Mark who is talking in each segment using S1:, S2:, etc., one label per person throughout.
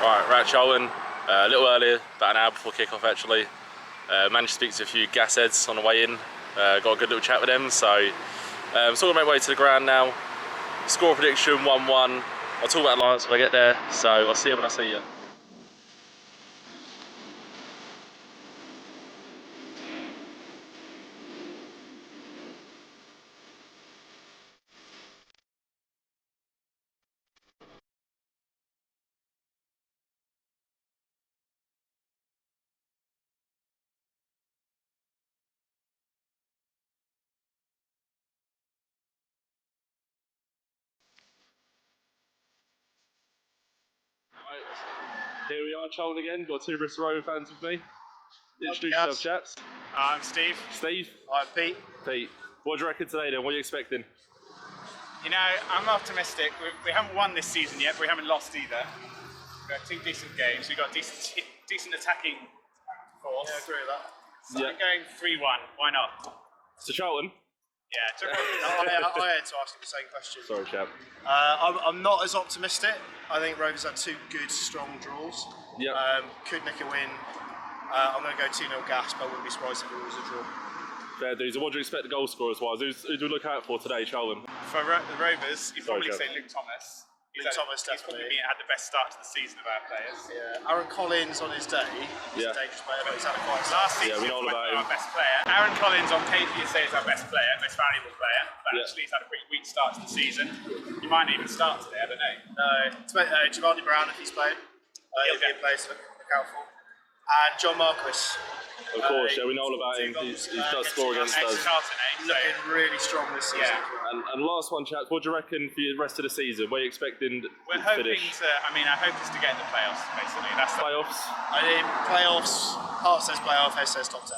S1: Right, we're at Charlton, a little earlier, about an hour before kick-off actually. Managed to speak to a few gasheads on the way in, got a good little chat with them, so I'm sort of on my way to the ground now. Score prediction 1-1, I'll talk about lines when I get there, so I'll see you when I see you. Here we are, Charlton again. Got two Bristol Rovers fans with me. Introduce yourself, chaps.
S2: I'm Steve.
S1: Steve.
S2: I'm Pete.
S1: Pete. What do you reckon today then? What are you expecting?
S2: You know, I'm optimistic. We haven't won this season yet, but we haven't lost either. We've got two decent games. We've got decent attacking force.
S3: Yeah, I agree with that.
S2: So I'm going 3-1. Why not?
S1: So Charlton?
S2: Yeah,
S3: I had to ask you the same question.
S1: Sorry, chap.
S3: I'm not as optimistic. I think Rovers had two good, strong draws.
S1: Yep.
S3: Could nick a win. I'm going to go 2-0 gas, but I wouldn't be surprised if it was a draw.
S1: Fair dues. And what do you expect the goal scorers wise? Who do we look out for today, Charlton?
S2: For the Rovers, you'd probably
S1: Sorry,
S2: say Luke Thomas.
S3: Luke Thomas,
S2: He's
S3: definitely.
S2: probably had the best start to the season of our players.
S3: Yeah. Aaron Collins on his day, he's a dangerous player, but he's had a quiet start.
S2: Last season,
S1: we know all about him.
S2: Our best player. Aaron Collins on paper you say is our best player, most valuable player, but actually he's had a pretty weak start to the season. He might not even start today, I don't know.
S3: No, Giovanni Brown, if he's playing, he'll be a player to look out for. And John Marquis.
S1: Of course, we know all about him. He does score against us.
S2: Charlton,
S3: Looking really strong this season.
S1: Yeah. And last one, chaps, what do you reckon for the rest of the season? What are you expecting
S2: We're
S1: to
S2: hoping
S1: finish?
S2: our hope is to get in the playoffs, basically. That's
S1: Playoffs?
S3: I think playoffs, Heart says playoff, Head says top 10.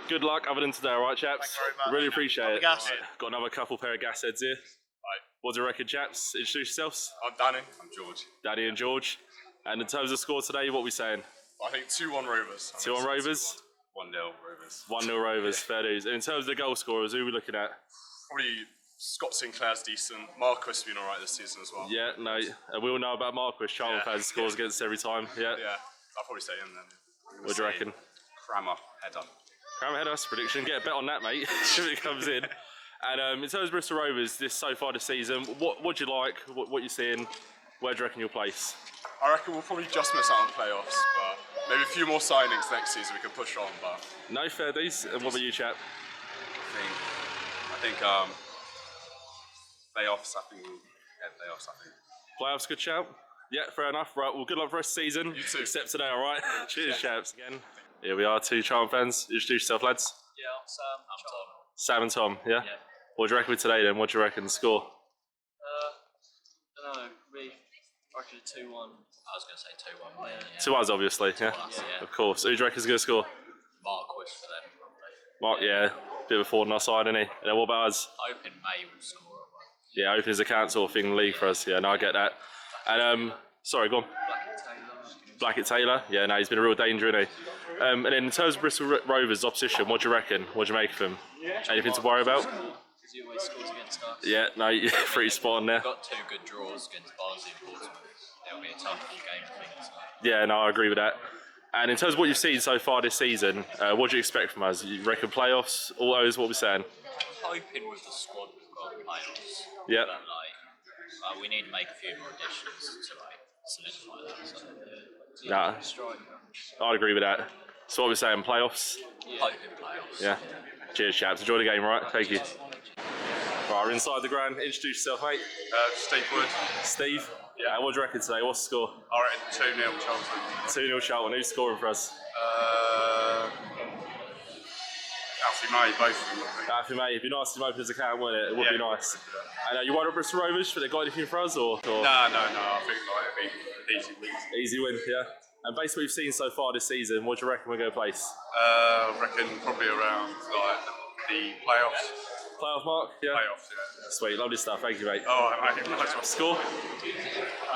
S1: Good luck other than today, alright, chaps?
S3: Thank you very much.
S1: Really appreciate it.
S3: Gas.
S1: Got another couple pair of gas heads here.
S4: Right.
S1: What do you reckon, chaps? Introduce yourselves.
S4: I'm Danny. I'm George.
S1: Danny and George. And in terms of score today, what are we saying?
S4: I think 2-1 Rovers.
S1: 2-1 Rovers?
S4: 1-0 Rovers.
S1: 1-0 Rovers, fair dues. And in terms of the goal scorers, who are we looking at?
S4: Probably Scott Sinclair's decent. Marquis has been alright this season as well.
S1: Yeah, no, and we all know about Marquis. Charlton fans scores against every time. Yeah.
S4: Yeah, I'll probably say him then.
S1: What do you reckon?
S4: Crammer, header.
S1: Cram ahead us prediction. Get a bet on that, mate. If it comes in. And in terms of Bristol Rovers, so far this season, what do you like? What you seeing? Where do you reckon you'll place?
S4: I reckon we'll probably just miss out on playoffs, but maybe a few more signings next season we can push on. But
S1: no fair dues. And what about you, chap?
S4: I think playoffs. I think playoffs.
S1: Playoffs, good shout. Yeah, fair enough. Right, well, good luck for the rest of the season.
S4: You too.
S1: Except today, all right? Cheers, chaps. Again, here we are, two Charlton fans. Introduce yourself, lads.
S5: Yeah, I'm Sam. I'm Tom.
S1: Sam and Tom, yeah?
S5: Yeah.
S1: What do you reckon with today then? What do you reckon the score?
S5: I don't know, really. I reckon 2-1. I was going to say 2-1. Yeah.
S1: 2-1, obviously, yeah?
S5: Yeah.
S1: Of course. Who do you reckon's going to score?
S5: Marquis for them, probably.
S1: Mark, yeah. Bit of a forward on our side, isn't he? And then what about us?
S5: Hoping May will score.
S1: Yeah, open as a count sort of thing, league for us. Yeah, no, I get that. And, sorry, go on. Blackett Taylor. Yeah, no, he's been a real danger, isn't he? And then in terms of Bristol Rovers' opposition, what do you reckon? What do you make of him? Anything to worry about?
S5: Because he always scores against us.
S1: Yeah, no, pretty spot on there.
S5: We've got two good draws against Barnsley and Portsmouth. It'll be a tough game, I think. So.
S1: Yeah, no, I agree with that. And in terms of what you've seen so far this season, what do you expect from us? You reckon playoffs? All those, what we're saying?
S5: Hoping with the squad we've got playoffs.
S1: Yeah.
S5: But we need to make a few more additions to solidify that. So,
S1: Nah,
S5: striker.
S1: I'd agree with that. So what we're saying, playoffs?
S5: Yeah. Hoping playoffs.
S1: Yeah. Cheers, chaps. Enjoy the game, right? Thank you. Right, we're inside the ground. Introduce yourself, mate.
S4: Steve Wood.
S1: Steve?
S4: Yeah.
S1: What do you reckon today? What's the score?
S4: I reckon 2-0 Charlton.
S1: 2-0 Charlton. Who's scoring for us?
S4: Alfie May, both of them.
S1: Alfie, mate. It'd be nice to open as a can, wouldn't it? It would be nice. And you want Bristol Rovers? But they got anything for us, or?
S4: No. I think it'll be an easy win.
S1: Easy win, yeah. And based on what we've seen so far this season, what do you reckon we're going to place?
S4: I reckon probably around the playoffs.
S1: Playoff mark? Yeah.
S4: Playoffs, yeah.
S1: Sweet, lovely stuff. Thank you, mate.
S4: Oh, I think nice one.
S1: Score?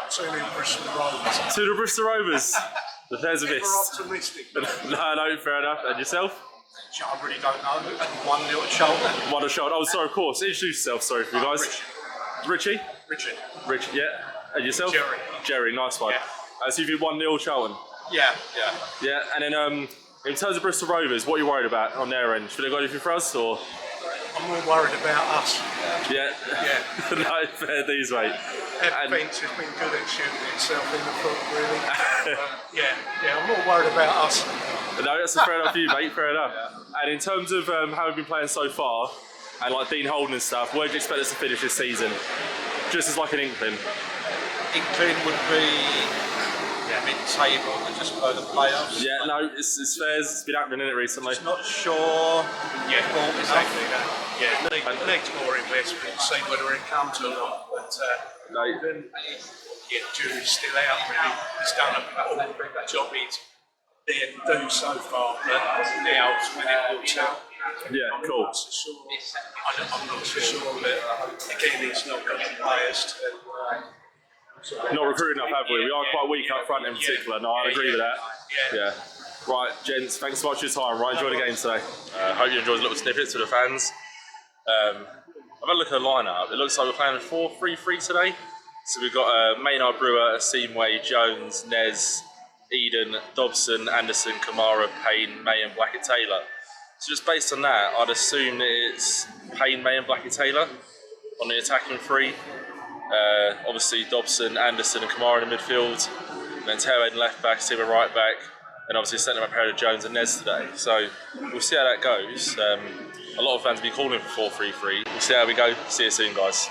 S3: 2-0 Bristol Rovers.
S1: 2 to Bristol Rovers. There's a miss.
S3: Optimistic.
S1: No, fair enough. And yourself?
S3: I really don't know. 1-0 Charlton.
S1: 1 to Charlton. Oh, sorry, of course. Introduce yourself, sorry for you guys.
S3: Richie.
S1: Richie, yeah. And yourself?
S3: Jerry.
S1: Jerry, nice one.
S3: Yeah.
S1: So you've 1-0 Charlton.
S3: Yeah.
S1: Yeah, and then in terms of Bristol Rovers, what are you worried about on their end? Should they got anything for us or?
S6: I'm more worried about us.
S1: Yeah. No, fair dues, mate.
S6: Bench has been good at shooting itself in the foot, really. I'm more worried about us.
S1: No, that's fair enough for you, mate. Fair enough. And in terms of how we've been playing so far, and like Dean Holden and stuff, where do you expect us to finish this season? Just as like an inkling.
S6: Inkling would be mid-table and just below the playoffs.
S1: Yeah, no, it's fair. It's been happening, isn't it, recently?
S6: Not sure.
S2: Yeah, exactly that. Yeah,
S6: Needs more investment, see whether it comes or not. But jury's still out. Really, he's done a job he's there to do so far, but now when it will tell.
S1: Yeah, cool.
S6: I'm not so sure that again he's not got the players to.
S1: Not recruiting enough, have we? We are quite weak up front in particular. No, I agree with that. Yeah. Right, gents, thanks so much for your time. Right, enjoy the game today. Hope you enjoyed the little snippets with the fans. I've had a look at the lineup. It looks like we're playing 4-3-3 today. So we've got Maynard Brewer, Seamway, Jones, Nez, Eden, Dobson, Anderson, Kamara, Payne, May and Blackett-Taylor. So just based on that, I'd assume that it's Payne, May and Blackett-Taylor on the attacking three. Obviously Dobson, Anderson and Kamara in the midfield, and then tailhead and left back, Seaman right back, and obviously centre back pair of Jones and Nez today. So we'll see how that goes. A lot of fans will be calling for 4-3-3. We'll see how we go. See you soon, guys.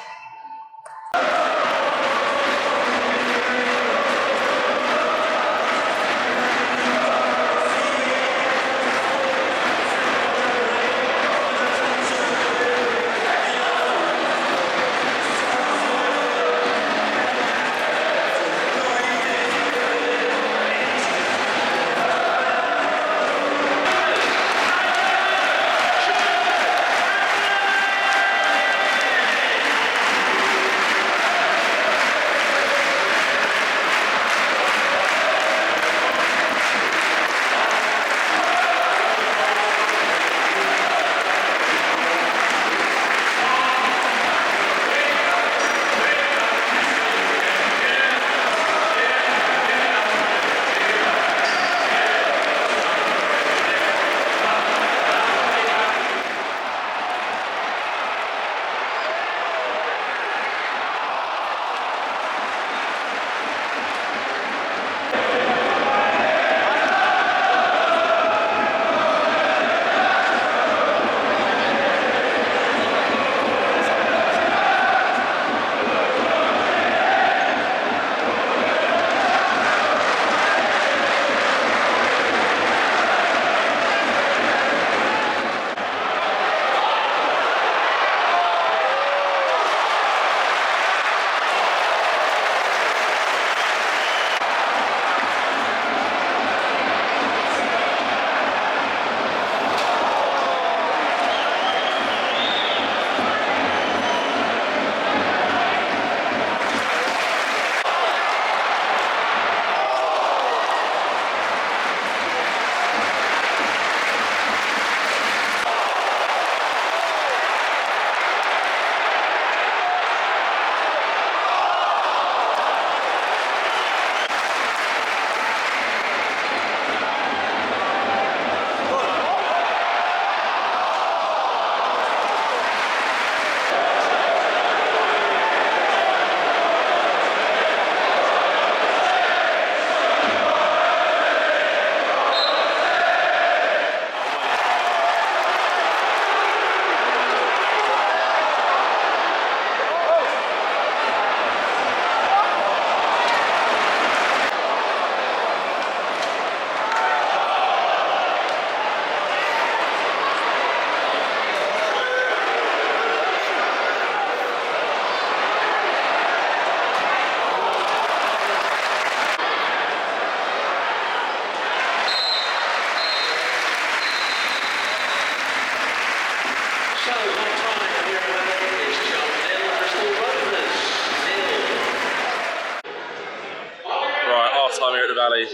S1: Valley.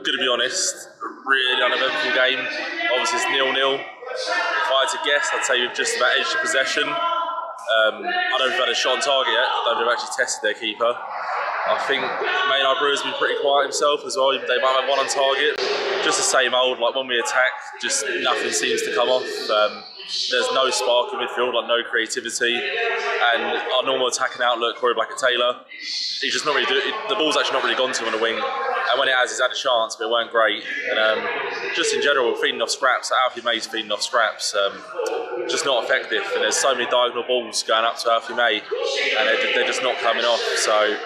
S1: Gonna be honest, really uneventful game. Obviously it's 0-0. If I had to guess, I'd say we've just about edged the possession. I don't know if we've had a shot on target yet. I don't know if they've actually tested their keeper. I think Maynard Brewer's been pretty quiet himself as well. They might have one on target. Just the same old, like when we attack, just nothing seems to come off. There's no spark in midfield, like no creativity. And our normal attacking outlook, Corey Blackett-Taylor, he's just not really the ball's actually not really gone to him on the wing. And when it has, he's had a chance, but it weren't great. And just in general, we're feeding off scraps. Alfie May's feeding off scraps. Just not effective. And there's so many diagonal balls going up to Alfie May, and they're just not coming off. So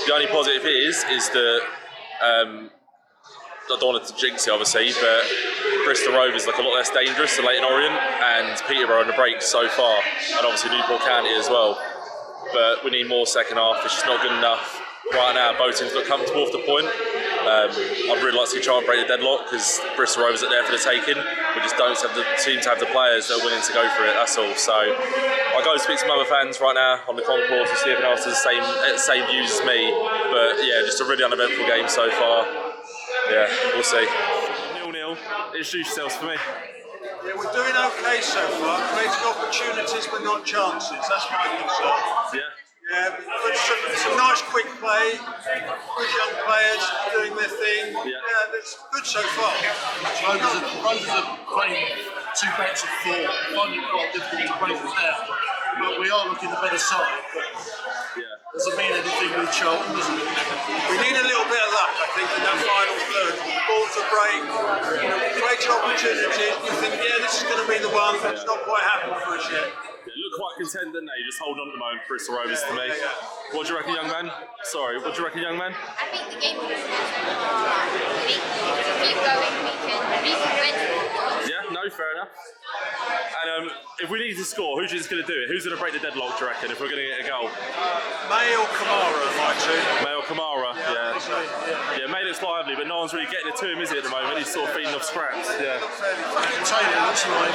S1: the only positive is that I don't want to jinx it obviously, but Bristol Rovers look a lot less dangerous than Leyton Orient and Peterborough on the break so far, and obviously Newport County as well. But we need more second half. It's just not good enough. Right now, both teams look comfortable off the point. I'd really like to see Charlton break the deadlock because Bristol Rovers are there for the taking. We just don't seem to have the players that are willing to go for it, that's all. So I'll go speak to some other fans right now on the concourse and see if anyone else has the same views as me. But yeah, just a really uneventful game so far. Yeah, we'll see. 0-0. Introduce yourselves for me.
S7: Yeah, we're doing okay so far. Creating opportunities but not chances. That's my concern.
S1: Yeah.
S7: Yeah, but it's a nice quick play. Good young players doing their thing. Yeah, it's good so far.
S8: Rovers are playing 2 backs of 4. Finding it quite difficult to break them down. But we are looking the better side. But doesn't mean anything with Charlton, does it?
S7: We need a little bit of luck, I think, in that final third. Ball to break, create opportunities. You think, yeah, this is going to be the one, but it's not quite happened for us yet.
S1: They look quite content, don't they? Just hold on at the moment, Bristol Rovers to me. What do you reckon, young man? Sorry, what do you reckon, young man?
S9: I think the game is I think if we keep going, we can win.
S1: Yeah, no, fair enough. And if we need to score, who's just going to do it? Who's going to break the deadlock, do you reckon, if we're going to get a goal?
S7: May or Kamara, my two.
S1: May or Kamara, yeah. May looks lively, but no one's really getting it to him, is he, at the moment? He's sort of feeding off scraps. Yeah.
S8: Taylor looks like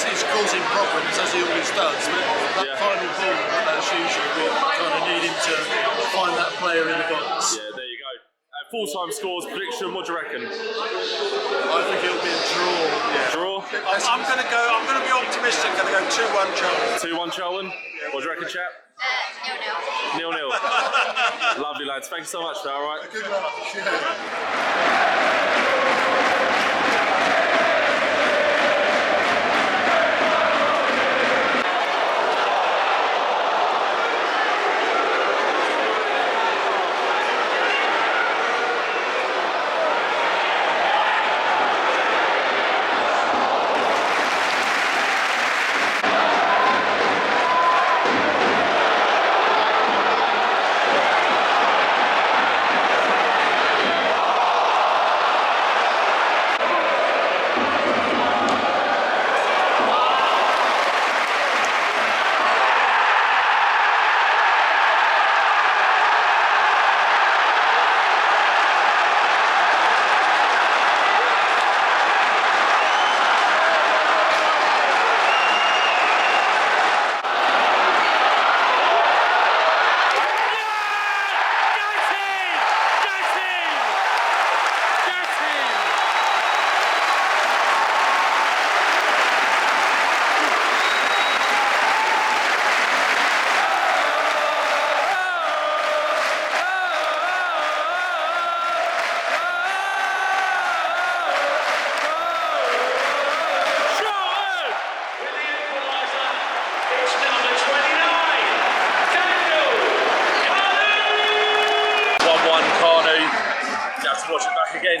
S8: he's causing problems, as he always does. But that final ball, as usual, we kind of need him to find that player in the box.
S1: Yeah, there you go. Full-time scores, prediction, what do you reckon?
S8: I think it'll be a draw.
S1: Yeah. Draw?
S7: I'm going to be optimistic. I'm going to go 2-1 Charlton.
S1: 2-1 Charlton? What do you reckon, chap?
S9: 0-0.
S1: 0-0. Lovely, lads. Thanks so much for that, all right?
S8: Good luck.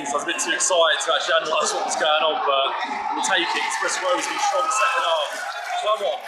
S1: So I was a bit too excited to actually analyse what was going on, but we'll take it. Bristol Rovers been strong second half. Come on.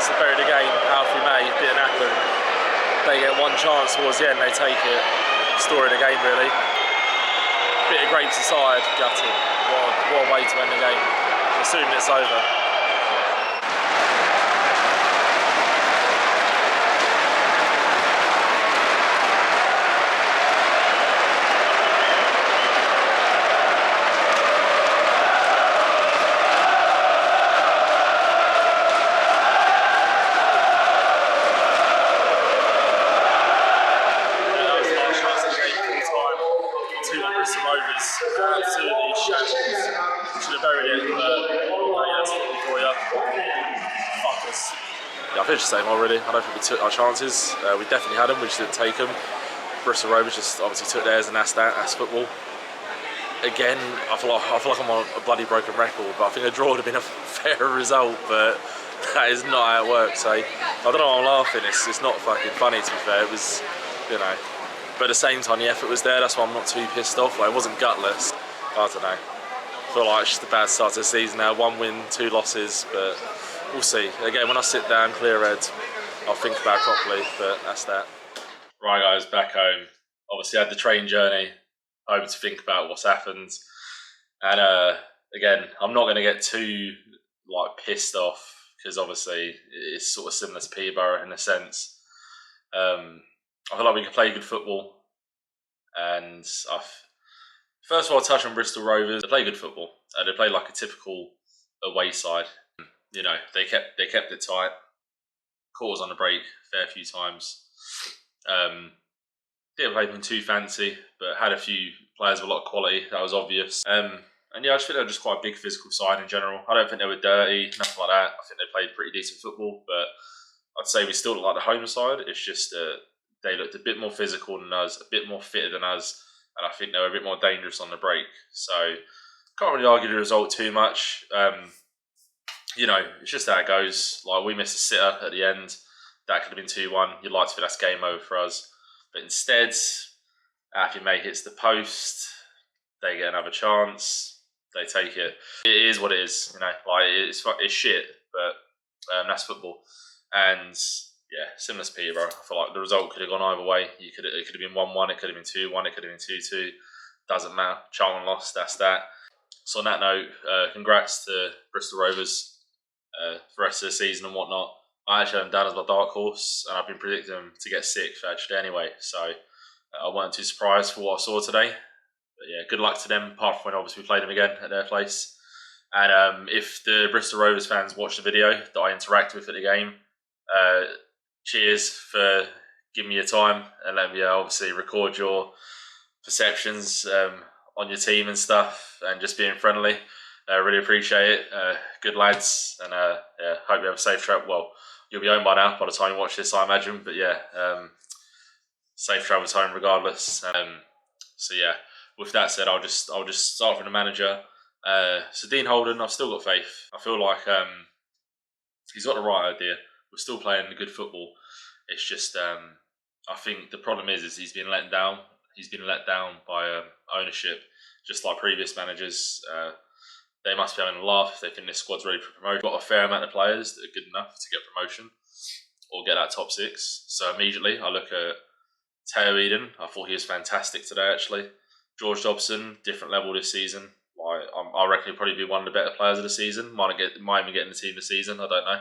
S1: to bury the game. Alfie May, didn't happen. They get one chance towards the end, they take it. Story of the game, really. Bit of grapes aside, gutting. What a way to end the game, assuming it's over. Bristol Rovers, absolutely shambles. Should have buried it, but yeah, that's football for you. Fuck us. Yeah, I finished the same already. I don't think we took our chances. We definitely had them, we just didn't take them. Bristol Rovers just obviously took theirs, and that's that. That's football. Again, I feel like I'm on a bloody broken record, but I think a draw would have been a fairer result, but that is not how it works. So I don't know why I'm laughing. It's not fucking funny, to be fair. It was, you know. But at the same time, the effort was there. That's why I'm not too pissed off. Like, it wasn't gutless. I don't know. I feel like it's just a bad start to the season now. 1 win, 2 losses, but we'll see. Again, when I sit down, clear head, I'll think about it properly, but that's that. Right, guys, back home. Obviously, I had the train journey. Home to think about what's happened. And again, I'm not going to get too like pissed off, because obviously it's sort of similar to Peterborough in a sense. I feel like we can play good football, and first of all, I'll touch on Bristol Rovers. They play good football. They play like a typical away side. You know, they kept it tight. Caught us on the break a fair few times. Didn't play them too fancy, but had a few players with a lot of quality. That was obvious. And yeah, I just think they were just quite a big physical side in general. I don't think they were dirty, nothing like that. I think they played pretty decent football, but I'd say we still look like the home side. It's just they looked a bit more physical than us, a bit more fitter than us, and I think they were a bit more dangerous on the break. So can't really argue the result too much. You know, it's just how it goes. Like, we missed a sitter at the end. That could have been 2-1. You'd like to think that's game over for us. But instead, Alfie May hits the post. They get another chance. They take it. It is what it is. You know, like, it's shit, but that's football. And yeah, similar to Peterborough. I feel like the result could have gone either way. It could have been 1-1. It could have been 2-1. It could have been 2-2. Doesn't matter. Charlton lost. That's that. So on that note, congrats to Bristol Rovers for the rest of the season and whatnot. I actually had them down as my dark horse, and I've been predicting them to get 6th actually anyway. So I wasn't too surprised for what I saw today. But yeah, good luck to them. Apart from when obviously we played them again at their place. And if the Bristol Rovers fans watch the video that I interact with at the game, cheers for giving me your time and letting me obviously record your perceptions on your team and stuff, and just being friendly. Really appreciate it. Good lads, and yeah, hope you have a safe trip. Well, you'll be home by now by the time you watch this, I imagine. But yeah, safe travels home regardless. So yeah, with that said, I'll just start from the manager. So Dean Holden, I've still got faith. I feel like he's got the right idea. We're still playing good football. It's just I think the problem is he's been let down. He's been let down by ownership, just like previous managers. They must be having a laugh if they think this squad's ready for promotion. We've got a fair amount of players that are good enough to get promotion or get that top 6. So immediately I look at Teo Eden. I thought he was fantastic today, actually. George Dobson, different level this season. I reckon he'll probably be one of the better players of the season. Might even get in the team this season, I don't know.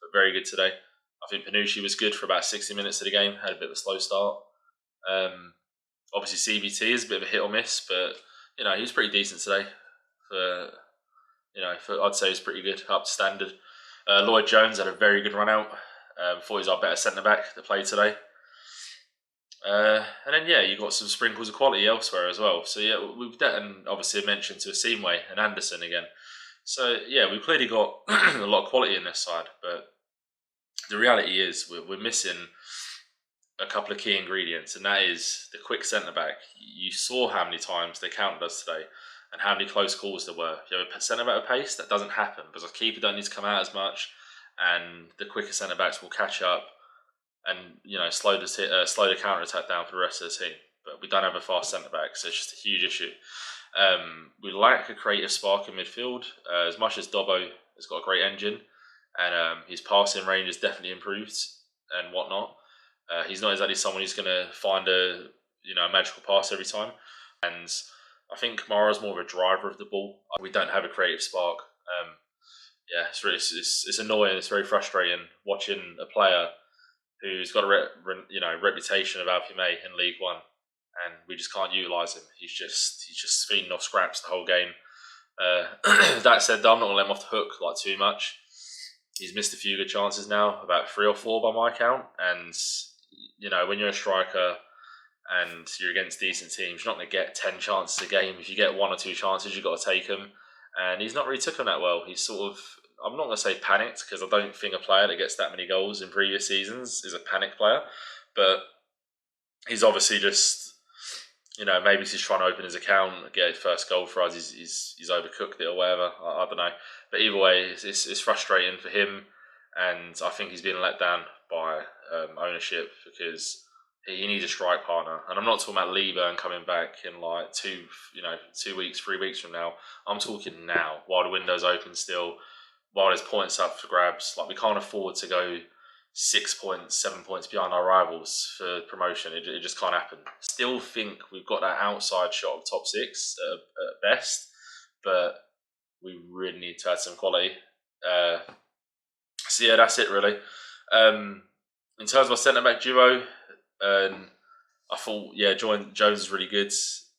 S1: But very good today. I think Panucci was good for about 60 minutes of the game. Had a bit of a slow start. Obviously CBT is a bit of a hit or miss, but you know, he was pretty decent today. I'd say he's pretty good, up to standard. Lloyd Jones had a very good run out. Thought he was our better centre back that played today. And then yeah, you got some sprinkles of quality elsewhere as well. So yeah, we've and obviously mentioned to Asimwe and Anderson again. So yeah, we've clearly got a lot of quality in this side, but the reality is we're missing a couple of key ingredients, and that is the quick centre back. You saw how many times they counted us today, and how many close calls there were. If you have a centre back of pace, that doesn't happen because the keeper don't need to come out as much, and the quicker centre backs will catch up and slow the counter attack down for the rest of the team. But we don't have a fast centre back, so it's just a huge issue. We lack a creative spark in midfield. As much as Dobbo has got a great engine, and his passing range has definitely improved and whatnot. He's not exactly someone who's going to find a magical pass every time, and I think Kamara's more of a driver of the ball. We don't have a creative spark. Yeah, it's really it's annoying. It's very frustrating watching a player who's got a reputation of Alfie May in League One, and we just can't utilise him. He's just feeding off scraps the whole game. That said, I'm not gonna let him off the hook like too much. He's missed a few good chances now, about 3 or 4 by my count. And when you're a striker and you're against decent teams, you're not gonna get 10 chances a game. If you get 1 or 2 chances, you've got to take them. And he's not really took them that well. He's sort of, I'm not going to say panicked, because I don't think a player that gets that many goals in previous seasons is a panic player. But he's obviously just, maybe he's trying to open his account, get his first goal for us. He's overcooked it or whatever. I don't know. But either way, it's frustrating for him. And I think he's being let down by ownership, because he needs a strike partner. And I'm not talking about Lieber and coming back in like 2 weeks, 3 weeks from now. I'm talking now, while the window's open still, while there's points up for grabs. Like, we can't afford to go 6 points, 7 points behind our rivals for promotion. It just can't happen. Still think we've got that outside shot of top 6 at best, but we really need to add some quality. So yeah, that's it really. In terms of my centre-back duo, I thought, Jones is really good.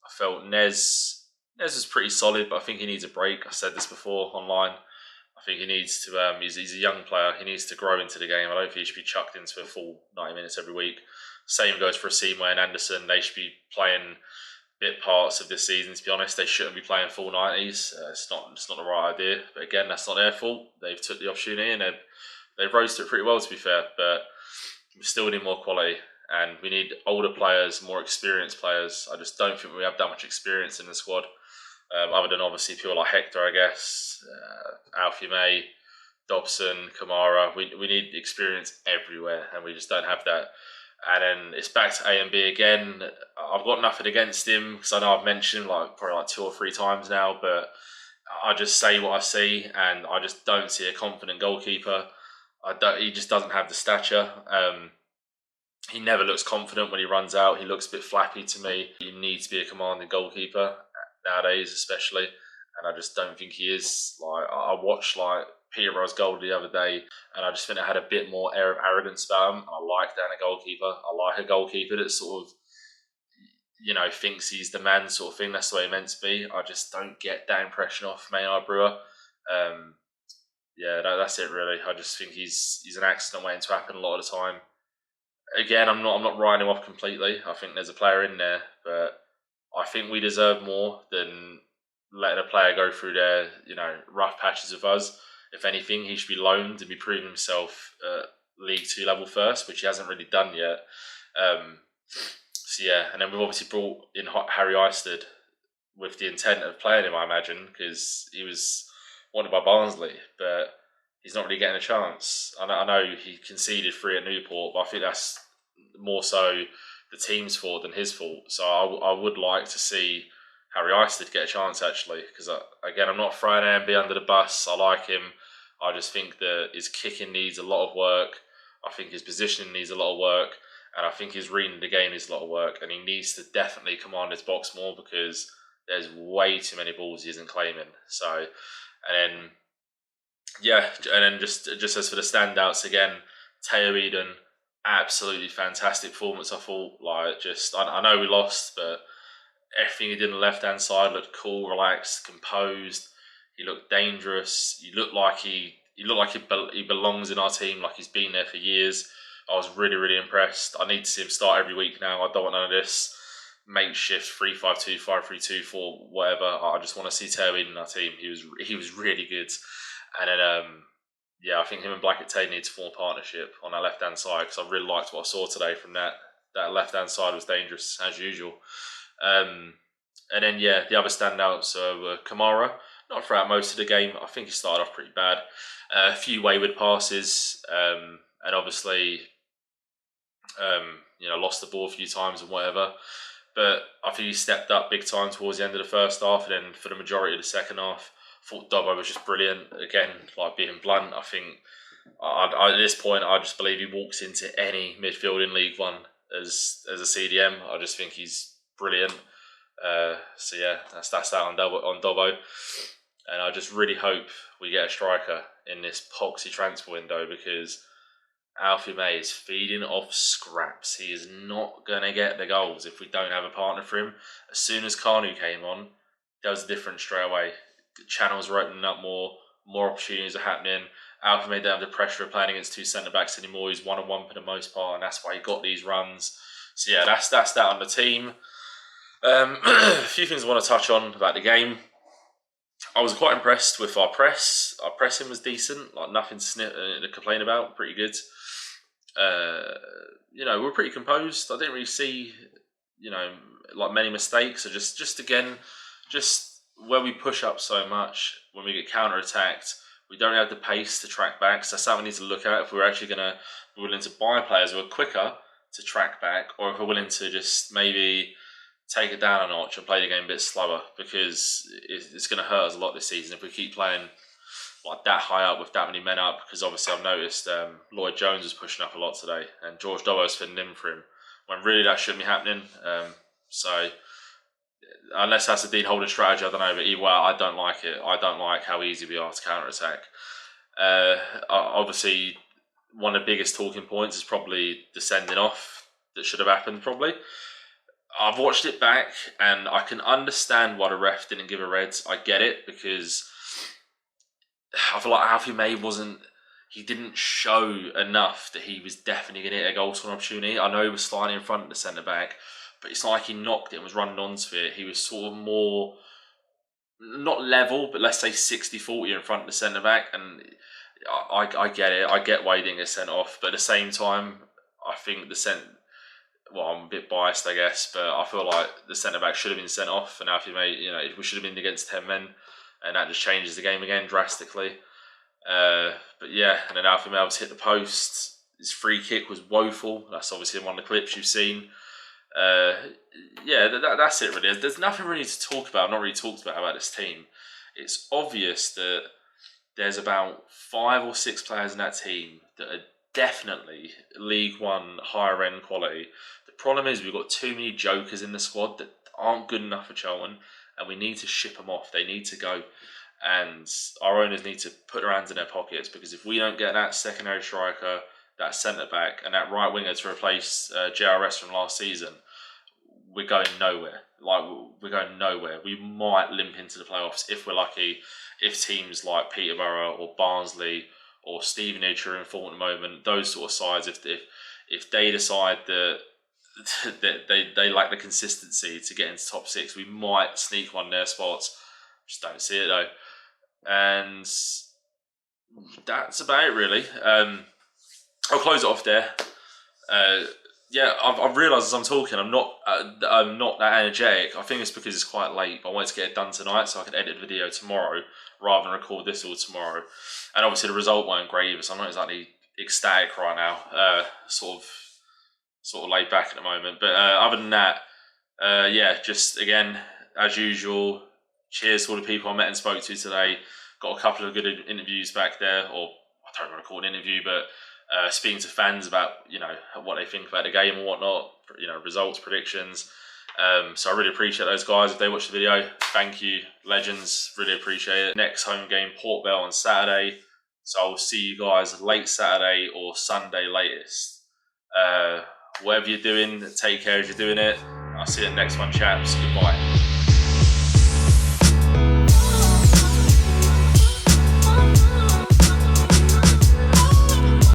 S1: I felt Nez is pretty solid, but I think he needs a break. I said this before online. I think he needs to, he's a young player. He needs to grow into the game. I don't think he should be chucked into a full 90 minutes every week. Same goes for Asimwe and Anderson. They should be playing bit parts of this season, to be honest. They shouldn't be playing full 90s. It's not the right idea. But again, that's not their fault. They've took the opportunity and they've rose to it pretty well, to be fair. But we still need more quality. And we need older players, more experienced players. I just don't think we have that much experience in the squad. Other than obviously people like Hector, I guess, Alfie May, Dobson, Kamara. We need experience everywhere, and we just don't have that. And then it's back to A and B again. I've got nothing against him, because I know I've mentioned him probably 2 or 3 times now, but I just say what I see, and I just don't see a confident goalkeeper. He just doesn't have the stature. He never looks confident when he runs out. He looks a bit flappy to me. You need to be a commanding goalkeeper nowadays, especially, and I just don't think he is. I watched Peterborough's goal the other day, and I just think it had a bit more air of arrogance about him. And I like that in a goalkeeper. I like a goalkeeper that sort of, thinks he's the man, sort of thing. That's the way he's meant to be. I just don't get that impression off Maynard Brewer. That's it really. I just think he's an accident waiting to happen a lot of the time. Again, I'm not writing him off completely. I think there's a player in there, but I think we deserve more than letting a player go through their, rough patches with us. If anything, he should be loaned and be proving himself at League 2 level first, which he hasn't really done yet. And then we've obviously brought in Harry Eisted with the intent of playing him, I imagine, because he was wanted by Barnsley, but he's not really getting a chance. I know he conceded 3 at Newport, but I think that's more so the team's fault than his fault. So I would like to see Harry Eisted get a chance, actually, because again, I'm not throwing AMB under the bus. I like him. I just think that his kicking needs a lot of work. I think his positioning needs a lot of work, and I think his reading the game needs a lot of work, and he needs to definitely command his box more, because there's way too many balls he isn't claiming. So, and then just as for the standouts again, Teo Eden, absolutely fantastic performance. I thought, I know we lost, but everything he did on the left hand side looked cool, relaxed, composed. He looked dangerous. He looked like he belongs in our team, like he's been there for years. I was really, really impressed. I need to see him start every week now. I don't want none of this makeshift 3-5-2, 5-3-2, 4, whatever. I just want to see Teo Eden in our team. He was really good. And then I think him and Blackett Tay need to form a partnership on that left hand side, because I really liked what I saw today from that. That left hand side was dangerous as usual. And then the other standouts were Kamara. Not throughout most of the game. I think he started off pretty bad. A few wayward passes, and obviously, lost the ball a few times and whatever. But I think he stepped up big time towards the end of the first half, and then for the majority of the second half, I thought Dobbo was just brilliant. Again, being blunt, I think At this point, I just believe he walks into any midfield in League One as a CDM. I just think he's brilliant. So yeah, that's that on Dobbo. And I just really hope we get a striker in this poxy transfer window, because Alfie May is feeding off scraps. He is not going to get the goals if we don't have a partner for him. As soon as Kanu came on, there was a difference straight away. The channels were opening up more opportunities are happening. Alfie May don't have the pressure of playing against two centre-backs anymore. He's one-on-one for the most part, and that's why he got these runs. So yeah, that's that on the team. A few things I want to touch on about the game. I was quite impressed with our press. Our pressing was decent, like nothing to complain about. Pretty good. You know, we're pretty composed. I didn't really see, you know, like many mistakes. So just where we push up so much, when we get counter-attacked, we don't have the pace to track back. So that's something we need to look at if we're actually going to be willing to buy players who are quicker to track back, or if we're willing to just maybe take it down a notch and play the game a bit slower, because it's going to hurt us a lot this season if we keep playing like that high up with that many men up. Because obviously I've noticed Lloyd Jones was pushing up a lot today, and George Dobbo's filling in for him, when really that shouldn't be happening. So unless that's a Dean Holden strategy, I don't know, but either way, I don't like it. I don't like how easy we are to counter-attack. Obviously, one of the biggest talking points is probably the sending off that should have happened, probably. I've watched it back, and I can understand why the ref didn't give a red. I get it, because I feel like Alfie May he didn't show enough that he was definitely going to get a goal scoring opportunity. I know he was sliding in front of the centre-back, but it's not like he knocked it and was running onto it. He was sort of more, not level, but let's say 60-40 in front of the centre-back, and I get it. I get why he didn't get sent off, but at the same time, I think well, I'm a bit biased, I guess, but I feel like the centre-back should have been sent off, and Alfie May, you know, we should have been against 10 men, and that just changes the game again drastically. But yeah, and then Alfie May obviously hit the post. His free kick was woeful. That's obviously in one of the clips you've seen. Yeah, that's it really. There's nothing really to talk about. I've not really talked about this team. It's obvious that there's about 5 or 6 players in that team that are definitely League One higher end quality. The problem is we've got too many jokers in the squad that aren't good enough for Charlton, and we need to ship them off. They need to go, and our owners need to put their hands in their pockets, because if we don't get that secondary striker, that centre back, and that right winger to replace JRS from last season, we're going nowhere. Like, we're going nowhere. We might limp into the playoffs if we're lucky. If teams like Peterborough or Barnsley or Stevenage are in form at the moment, those sort of sides, if they decide that they lack the consistency to get into top 6, we might sneak one in their spots. Just don't see it though. And that's about it really. I'll close it off there. Yeah, I've realised as I'm talking, I'm not that energetic. I think it's because it's quite late. I wanted to get it done tonight so I could edit the video tomorrow rather than record this all tomorrow. And obviously the result weren't great either, so I'm not exactly ecstatic right now. Sort of laid back at the moment. But other than that, yeah, just again, as usual, cheers to all the people I met and spoke to today. Got a couple of good interviews back there, or I don't want to call it an interview, but speaking to fans about, you know, what they think about the game and whatnot, you know, results, predictions. So I really appreciate those guys. If they watch the video, thank you, legends. Really appreciate it. Next home game, Port Vale on Saturday. So I'll see you guys late Saturday or Sunday latest. Whatever you're doing, take care as you're doing it. I'll see you in the next one, chaps. Goodbye.